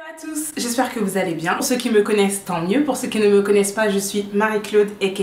À tous, j'espère que vous allez bien. Pour ceux qui me connaissent, tant mieux. Pour ceux qui ne me connaissent pas, je suis Marie-Claude aka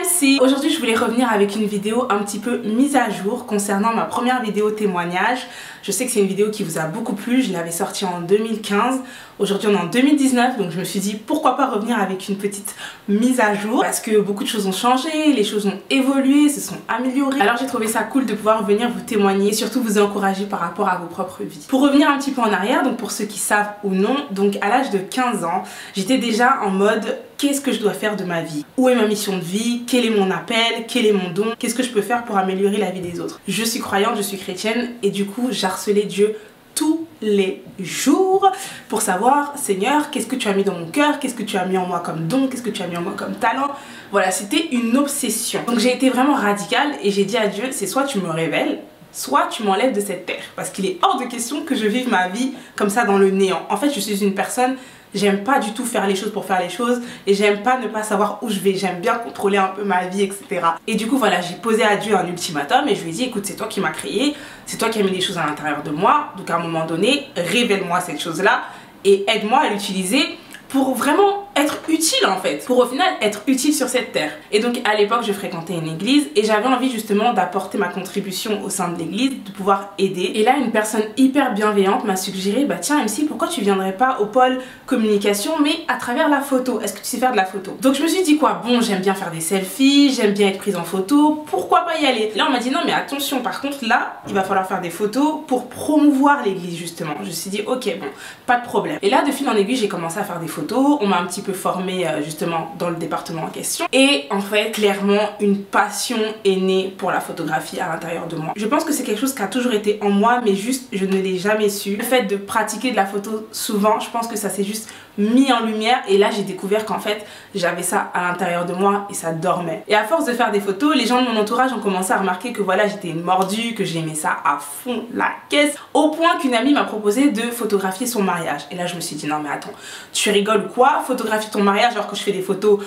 MC. Aujourd'hui, je voulais revenir avec une vidéo un petit peu mise à jour concernant ma première vidéo témoignage. Je sais que c'est une vidéo qui vous a beaucoup plu, je l'avais sortie en 2015. Aujourd'hui, on est en 2019, donc je me suis dit pourquoi pas revenir avec une petite mise à jour parce que beaucoup de choses ont changé, les choses ont évolué, se sont améliorées. Alors j'ai trouvé ça cool de pouvoir venir vous témoigner et surtout vous encourager par rapport à vos propres vies. Pour revenir un petit peu en arrière, donc pour ceux qui savent ou non, donc à l'âge de 15 ans, j'étais déjà en mode qu'est-ce que je dois faire de ma vie? Où est ma mission de vie? Quel est mon appel? Quel est mon don? Qu'est-ce que je peux faire pour améliorer la vie des autres? Je suis croyante, je suis chrétienne et du coup j'harcelais Dieu tous les jours pour savoir, Seigneur, qu'est-ce que tu as mis dans mon cœur? Qu'est-ce que tu as mis en moi comme don? Qu'est-ce que tu as mis en moi comme talent? Voilà, c'était une obsession. Donc j'ai été vraiment radicale et j'ai dit à Dieu, c'est soit tu me révèles, soit tu m'enlèves de cette terre. Parce qu'il est hors de question que je vive ma vie comme ça dans le néant. En fait, je suis une personne... J'aime pas du tout faire les choses pour faire les choses et j'aime pas ne pas savoir où je vais, j'aime bien contrôler un peu ma vie, etc. Et du coup voilà, j'ai posé à Dieu un ultimatum et je lui ai dit écoute, c'est toi qui m'as créé, c'est toi qui as mis les choses à l'intérieur de moi, donc à un moment donné, révèle-moi cette chose-là et aide-moi à l'utiliser pour vraiment être utile en fait, pour au final être utile sur cette terre. Et donc à l'époque je fréquentais une église et j'avais envie justement d'apporter ma contribution au sein de l'église, de pouvoir aider. Et là une personne hyper bienveillante m'a suggéré bah tiens MC, pourquoi tu viendrais pas au pôle communication mais à travers la photo? Est-ce que tu sais faire de la photo? Donc je me suis dit quoi, bon j'aime bien faire des selfies, j'aime bien être prise en photo, pourquoi pas y aller? Là on m'a dit non mais attention, par contre là il va falloir faire des photos pour promouvoir l'église justement. Je me suis dit ok bon, pas de problème. Et là de fil en aiguille j'ai commencé à faire des photos, on m'a un petit peu formée justement dans le département en question et en fait clairement une passion est née pour la photographie à l'intérieur de moi. Je pense que c'est quelque chose qui a toujours été en moi mais juste je ne l'ai jamais su. Le fait de pratiquer de la photo souvent, je pense que ça s'est juste mis en lumière et là j'ai découvert qu'en fait j'avais ça à l'intérieur de moi et ça dormait. Et à force de faire des photos, les gens de mon entourage ont commencé à remarquer que voilà j'étais une mordue, que j'aimais ça à fond la caisse, au point qu'une amie m'a proposé de photographier son mariage. Et là je me suis dit non mais attends, tu rigoles ou quoi? Photographier ton mariage alors que je fais des photos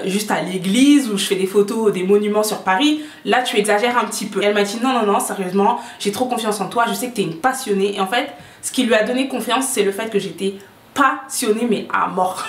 juste à l'église ou je fais des photos des monuments sur Paris, là tu exagères un petit peu. Et elle m'a dit non non non sérieusement, j'ai trop confiance en toi, je sais que tu es une passionnée. Et en fait ce qui lui a donné confiance c'est le fait que j'étais passionnée mais à mort.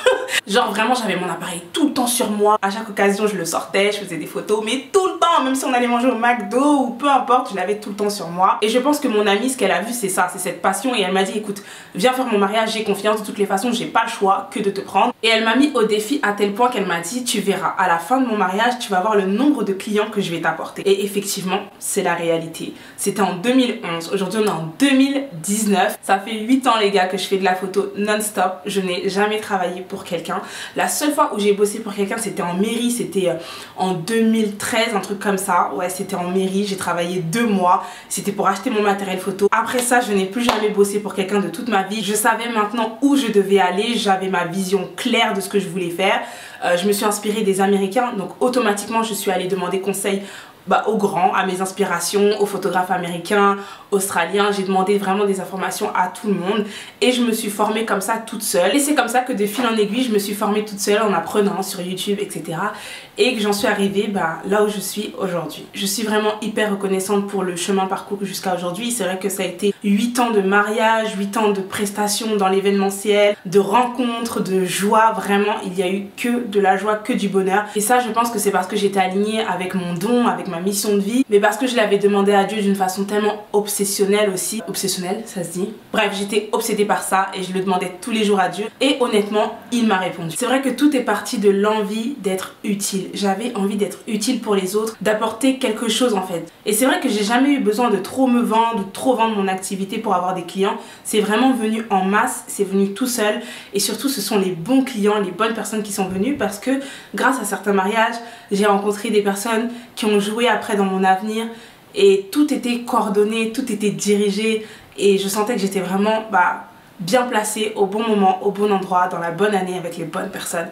Genre vraiment j'avais mon appareil tout le temps sur moi, à chaque occasion je le sortais, je faisais des photos mais tout le temps, même si on allait manger au McDo ou peu importe, je l'avais tout le temps sur moi. Et je pense que mon amie ce qu'elle a vu c'est ça, c'est cette passion et elle m'a dit écoute viens faire mon mariage, j'ai confiance, de toutes les façons j'ai pas le choix que de te prendre. Et elle m'a mis au défi à tel point qu'elle m'a dit tu verras à la fin de mon mariage tu vas voir le nombre de clients que je vais t'apporter. Et effectivement c'est la réalité. C'était en 2011, aujourd'hui on est en 2019, ça fait 8 ans les gars que je fais de la photo non-stop. Je n'ai jamais travaillé pour quelqu'un. La seule fois où j'ai bossé pour quelqu'un c'était en mairie, c'était en 2013, un truc comme ça. Ouais c'était en mairie, j'ai travaillé 2 mois, c'était pour acheter mon matériel photo. Après ça je n'ai plus jamais bossé pour quelqu'un de toute ma vie. Je savais maintenant où je devais aller, j'avais ma vision claire de ce que je voulais faire. Je me suis inspirée des Américains, donc automatiquement je suis allée demander conseil aux grands, à mes inspirations, aux photographes américains, australiens. J'ai demandé vraiment des informations à tout le monde et je me suis formée comme ça toute seule. Et c'est comme ça que de fil en aiguille je me suis formée toute seule en apprenant sur YouTube etc. Et que j'en suis arrivée là où je suis aujourd'hui. Je suis vraiment hyper reconnaissante pour le chemin parcouru jusqu'à aujourd'hui. C'est vrai que ça a été 8 ans de mariage, 8 ans de prestations dans l'événementiel, de rencontres, de joie. Vraiment il y a eu que de la joie, que du bonheur. Et ça je pense que c'est parce que j'étais alignée avec mon don, avec ma mission de vie, mais parce que je l'avais demandé à Dieu d'une façon tellement obsessionnelle aussi. Obsessionnelle, ça se dit? Bref, j'étais obsédée par ça et je le demandais tous les jours à Dieu et honnêtement, il m'a répondu. C'est vrai que tout est parti de l'envie d'être utile. J'avais envie d'être utile pour les autres, d'apporter quelque chose en fait. Et c'est vrai que j'ai jamais eu besoin de trop me vendre ou de trop vendre mon activité pour avoir des clients. C'est vraiment venu en masse, c'est venu tout seul et surtout ce sont les bons clients, les bonnes personnes qui sont venues parce que grâce à certains mariages, j'ai rencontré des personnes qui ont joué après dans mon avenir et tout était coordonné, tout était dirigé et je sentais que j'étais vraiment bien placée au bon moment, au bon endroit, dans la bonne année avec les bonnes personnes.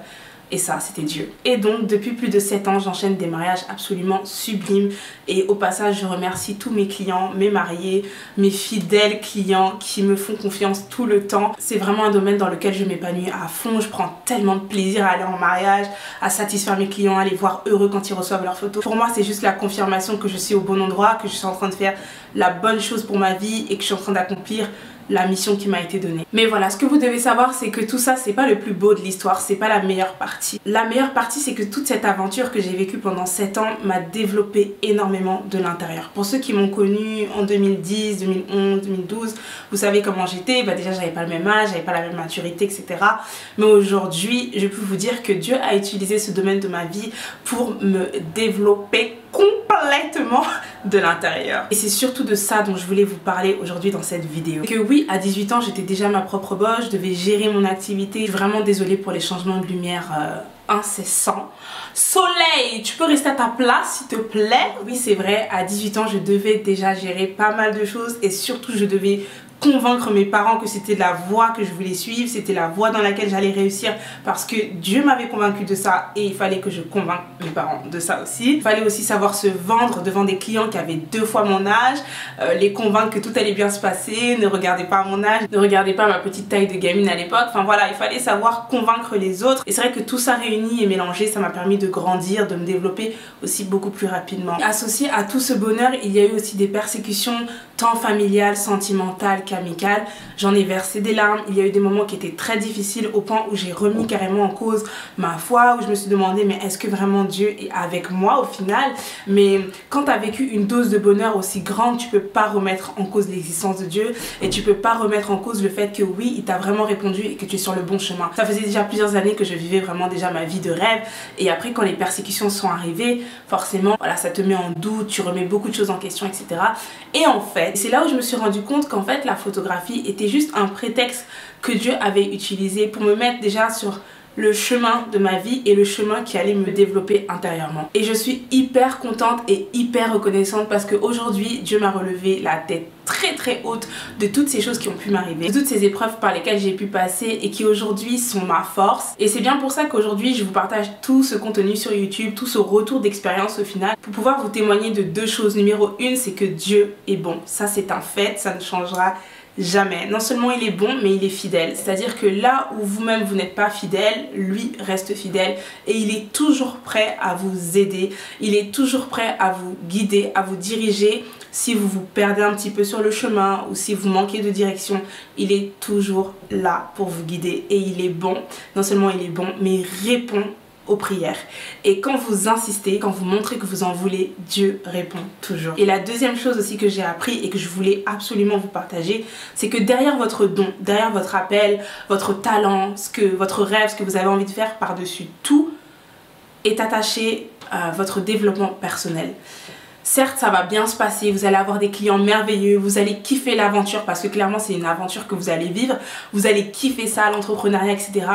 Et ça, c'était Dieu. Et donc, depuis plus de 7 ans, j'enchaîne des mariages absolument sublimes. Et au passage, je remercie tous mes clients, mes mariés, mes fidèles clients qui me font confiance tout le temps. C'est vraiment un domaine dans lequel je m'épanouis à fond. Je prends tellement de plaisir à aller en mariage, à satisfaire mes clients, à les voir heureux quand ils reçoivent leurs photos. Pour moi, c'est juste la confirmation que je suis au bon endroit, que je suis en train de faire la bonne chose pour ma vie et que je suis en train d'accomplir la mission qui m'a été donnée. Mais voilà, ce que vous devez savoir, c'est que tout ça, c'est pas le plus beau de l'histoire, c'est pas la meilleure partie. La meilleure partie, c'est que toute cette aventure que j'ai vécue pendant 7 ans m'a développé énormément de l'intérieur. Pour ceux qui m'ont connue en 2010, 2011, 2012, vous savez comment j'étais. Bah déjà, j'avais pas le même âge, j'avais pas la même maturité, etc. Mais aujourd'hui, je peux vous dire que Dieu a utilisé ce domaine de ma vie pour me développer complètement de l'intérieur. Et c'est surtout de ça dont je voulais vous parler aujourd'hui dans cette vidéo. Que oui, à 18 ans, j'étais déjà ma propre boss, je devais gérer mon activité. Je suis vraiment désolée pour les changements de lumière incessants. Soleil, tu peux rester à ta place s'il te plaît? Oui, c'est vrai, à 18 ans, je devais déjà gérer pas mal de choses et surtout, je devais convaincre mes parents que c'était la voie que je voulais suivre, c'était la voie dans laquelle j'allais réussir parce que Dieu m'avait convaincu de ça et il fallait que je convainque mes parents de ça aussi. Il fallait aussi savoir se vendre devant des clients qui avaient 2 fois mon âge, les convaincre que tout allait bien se passer, ne regardez pas mon âge, ne regardez pas ma petite taille de gamine à l'époque. Enfin voilà, il fallait savoir convaincre les autres et c'est vrai que tout ça réuni et mélangé, ça m'a permis de grandir, de me développer aussi beaucoup plus rapidement. Associé à tout ce bonheur, il y a eu aussi des persécutions tant familiales, sentimentales qu'amicales. J'en ai versé des larmes, il y a eu des moments qui étaient très difficiles au point où j'ai remis carrément en cause ma foi, où je me suis demandé mais est-ce que vraiment Dieu est avec moi au final? Mais quand tu as vécu une dose de bonheur aussi grande, tu peux pas remettre en cause l'existence de Dieu et tu peux pas remettre en cause le fait que oui, il t'a vraiment répondu et que tu es sur le bon chemin. Ça faisait déjà plusieurs années que je vivais vraiment déjà ma vie de rêve et après quand les persécutions sont arrivées, forcément voilà, ça te met en doute, tu remets beaucoup de choses en question, etc. Et en fait, c'est là où je me suis rendu compte qu'en fait la photographie était juste un prétexte que Dieu avait utilisé pour me mettre déjà sur le chemin de ma vie et le chemin qui allait me développer intérieurement. Et je suis hyper contente et hyper reconnaissante parce qu'aujourd'hui Dieu m'a relevé la tête très haute de toutes ces choses qui ont pu m'arriver, de toutes ces épreuves par lesquelles j'ai pu passer et qui aujourd'hui sont ma force. Et c'est bien pour ça qu'aujourd'hui je vous partage tout ce contenu sur YouTube, tout ce retour d'expérience au final pour pouvoir vous témoigner de 2 choses. Numéro 1, c'est que Dieu est bon. Ça c'est un fait, ça ne changera jamais. Non seulement il est bon, mais il est fidèle. C'est-à-dire que là où vous-même vous n'êtes pas fidèle, lui reste fidèle et il est toujours prêt à vous aider. Il est toujours prêt à vous guider, à vous diriger. Si vous vous perdez un petit peu sur le chemin ou si vous manquez de direction, il est toujours là pour vous guider et il est bon. Non seulement il est bon, mais il répond aux prières. Et quand vous insistez, quand vous montrez que vous en voulez, Dieu répond toujours. Et la deuxième chose aussi que j'ai appris et que je voulais absolument vous partager, c'est que derrière votre don, derrière votre appel, votre talent, votre rêve, ce que vous avez envie de faire par-dessus tout, est attaché à votre développement personnel. Certes, ça va bien se passer, vous allez avoir des clients merveilleux, vous allez kiffer l'aventure parce que clairement c'est une aventure que vous allez vivre, vous allez kiffer ça, l'entrepreneuriat, etc.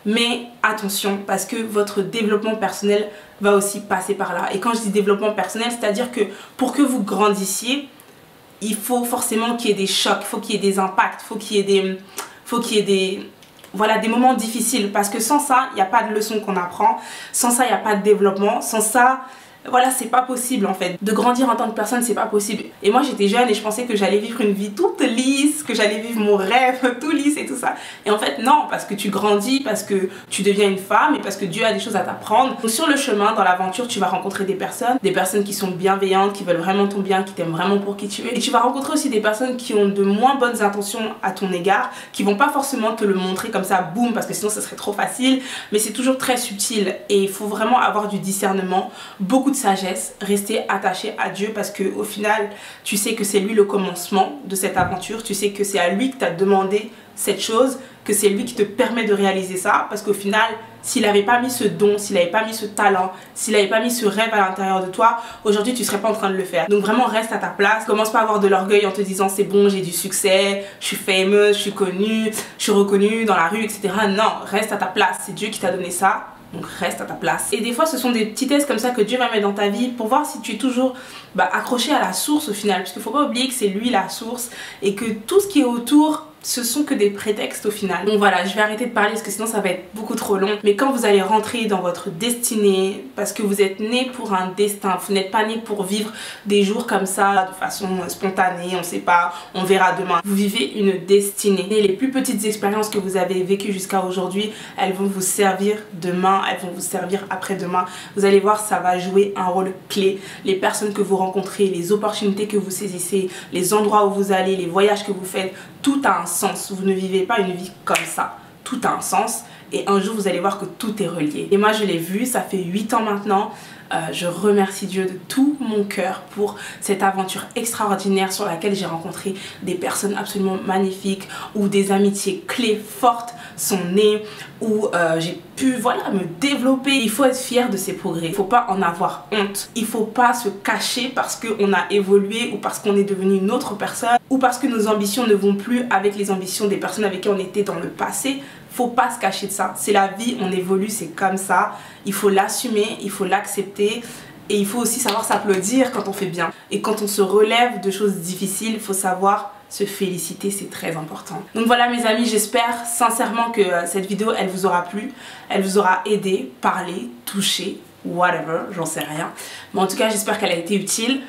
Mais attention, parce que votre développement personnel va aussi passer par là. Et quand je dis développement personnel, c'est-à-dire que pour que vous grandissiez, il faut forcément qu'il y ait des chocs, il faut qu'il y ait des impacts, il faut qu'il y ait des moments difficiles. Parce que sans ça, il n'y a pas de leçon qu'on apprend, sans ça, il n'y a pas de développement, sans ça... Voilà, c'est pas possible en fait. De grandir en tant que personne, c'est pas possible. Et moi j'étais jeune et je pensais que j'allais vivre une vie toute lisse, que j'allais vivre mon rêve tout lisse et tout ça. Et en fait non, parce que tu grandis, parce que tu deviens une femme et parce que Dieu a des choses à t'apprendre. Donc sur le chemin, dans l'aventure, tu vas rencontrer des personnes qui sont bienveillantes, qui veulent vraiment ton bien, qui t'aiment vraiment pour qui tu es. Et tu vas rencontrer aussi des personnes qui ont de moins bonnes intentions à ton égard, qui vont pas forcément te le montrer comme ça, boum, parce que sinon ça serait trop facile. Mais c'est toujours très subtil et il faut vraiment avoir du discernement, beaucoup de sagesse, rester attaché à Dieu parce que au final tu sais que c'est lui le commencement de cette aventure, tu sais que c'est à lui que tu as demandé cette chose, que c'est lui qui te permet de réaliser ça parce qu'au final s'il n'avait pas mis ce don, s'il n'avait pas mis ce talent, s'il n'avait pas mis ce rêve à l'intérieur de toi, aujourd'hui tu serais pas en train de le faire. Donc vraiment reste à ta place, commence pas à avoir de l'orgueil en te disant c'est bon, j'ai du succès, je suis famous, je suis connue, je suis reconnue dans la rue, etc. Non, reste à ta place, c'est Dieu qui t'a donné ça. Donc reste à ta place. Et des fois ce sont des petits tests comme ça que Dieu va mettre dans ta vie pour voir si tu es toujours accroché à la source au final. Parce qu'il ne faut pas oublier que c'est lui la source et que tout ce qui est autour ce sont que des prétextes au final. Donc voilà, je vais arrêter de parler parce que sinon ça va être beaucoup trop long. Mais quand vous allez rentrer dans votre destinée, parce que vous êtes né pour un destin, vous n'êtes pas né pour vivre des jours comme ça de façon spontanée, on sait pas, on verra demain. Vous vivez une destinée. Et les plus petites expériences que vous avez vécues jusqu'à aujourd'hui, elles vont vous servir demain, elles vont vous servir après-demain. Vous allez voir, ça va jouer un rôle clé. Les personnes que vous rencontrez, les opportunités que vous saisissez, les endroits où vous allez, les voyages que vous faites, tout a un sens. Vous ne vivez pas une vie comme ça. Tout a un sens et un jour vous allez voir que tout est relié. Et moi je l'ai vu, ça fait 8 ans maintenant. Je remercie Dieu de tout mon cœur pour cette aventure extraordinaire sur laquelle j'ai rencontré des personnes absolument magnifiques, où des amitiés clés fortes sont nées, où j'ai pu me développer. Il faut être fier de ses progrès, il ne faut pas en avoir honte, il ne faut pas se cacher parce qu'on a évolué ou parce qu'on est devenu une autre personne ou parce que nos ambitions ne vont plus avec les ambitions des personnes avec qui on était dans le passé. Faut pas se cacher de ça, c'est la vie, on évolue, c'est comme ça, il faut l'assumer, il faut l'accepter et il faut aussi savoir s'applaudir quand on fait bien. Et quand on se relève de choses difficiles, il faut savoir se féliciter, c'est très important. Donc voilà mes amis, j'espère sincèrement que cette vidéo elle vous aura plu, elle vous aura aidé, parlé, touché, whatever, j'en sais rien. Mais en tout cas j'espère qu'elle a été utile.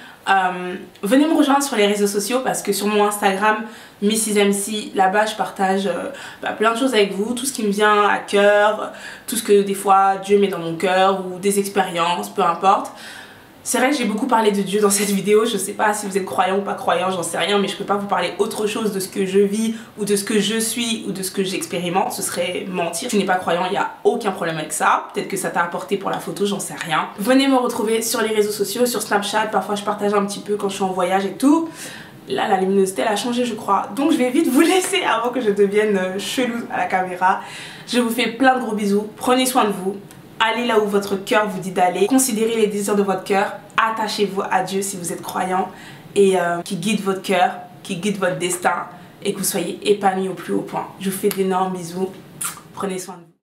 Venez me rejoindre sur les réseaux sociaux parce que sur mon Instagram Mrs MC, là-bas je partage plein de choses avec vous, tout ce qui me vient à cœur, tout ce que des fois Dieu met dans mon cœur ou des expériences, peu importe. C'est vrai que j'ai beaucoup parlé de Dieu dans cette vidéo, je sais pas si vous êtes croyant ou pas croyant, j'en sais rien, mais je peux pas vous parler autre chose de ce que je vis ou de ce que je suis ou de ce que j'expérimente, ce serait mentir. Tu n'es pas croyant, il n'y a aucun problème avec ça, peut-être que ça t'a apporté pour la photo, j'en sais rien. Venez me retrouver sur les réseaux sociaux, sur Snapchat, parfois je partage un petit peu quand je suis en voyage et tout. Là la luminosité elle a changé je crois, donc je vais vite vous laisser avant que je devienne chelou à la caméra. Je vous fais plein de gros bisous, prenez soin de vous. Allez là où votre cœur vous dit d'aller, considérez les désirs de votre cœur, attachez-vous à Dieu si vous êtes croyant et qui guide votre cœur, qui guide votre destin et que vous soyez épanoui au plus haut point. Je vous fais d'énormes bisous, prenez soin de vous.